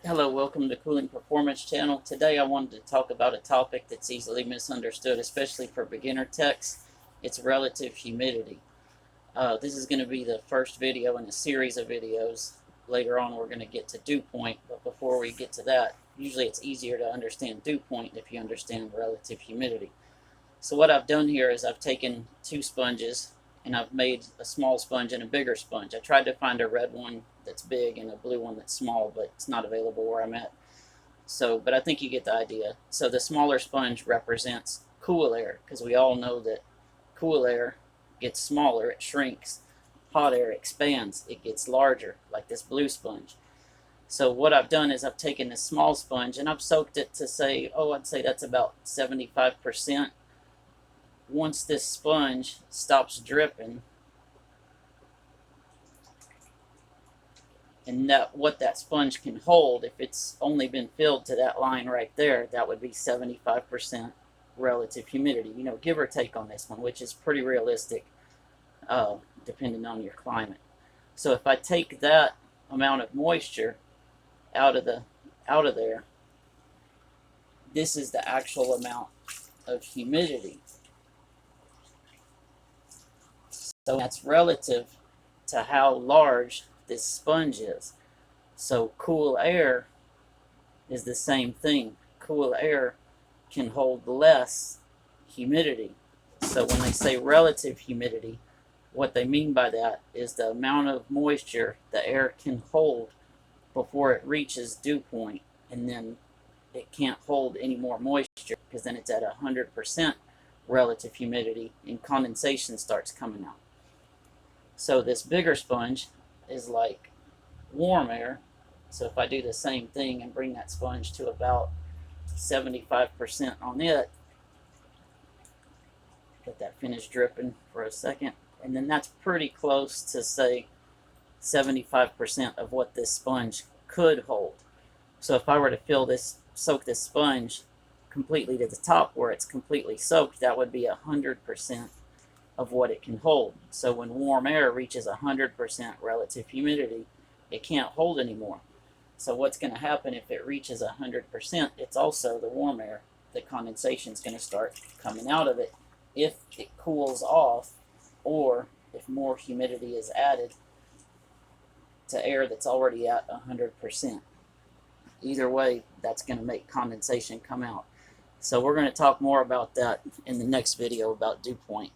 Hello, welcome to Cooling Performance Channel. Today I wanted to talk about a topic that's easily misunderstood, especially for beginner techs. It's relative humidity. This is going to be the first video in a series of videos. Later on we're going to get to dew point, but before we get to that, usually it's easier to understand dew point if you understand relative humidity. So what I've done here is I've taken two sponges and I've made a small sponge and a bigger sponge. I tried to find a red one that's big and a blue one that's small, but it's not available where I'm at. But I think you get the idea. So the smaller sponge represents cool air, because we all know that cool air gets smaller, it shrinks. Hot air expands, it gets larger, like this blue sponge. So what I've done is I've taken this small sponge and I've soaked it to I'd say that's about 75%. Once this sponge stops dripping, and what that sponge can hold, if it's only been filled to that line right there, that would be 75% relative humidity, give or take on this one, which is pretty realistic, depending on your climate. So if I take that amount of moisture out of there, this is the actual amount of humidity. So that's relative to how large this sponge is. So cool air is the same thing. Cool air can hold less humidity. So when they say relative humidity, what they mean by that is the amount of moisture the air can hold before it reaches dew point, and then it can't hold any more moisture because then it's at 100% relative humidity and condensation starts coming out. So this bigger sponge is like warm air. So if I do the same thing and bring that sponge to about 75% on it, let that finish dripping for a second, and then that's pretty close to, say, 75% of what this sponge could hold. So if I were to soak this sponge completely to the top where it's completely soaked, that would be 100% of what it can hold. So when warm air reaches 100% relative humidity, it can't hold anymore. So what's going to happen if it reaches 100%? It's also the warm air. The condensation is going to start coming out of it if it cools off, or if more humidity is added to air that's already at 100%. Either way, that's going to make condensation come out. So we're going to talk more about that in the next video about dew point.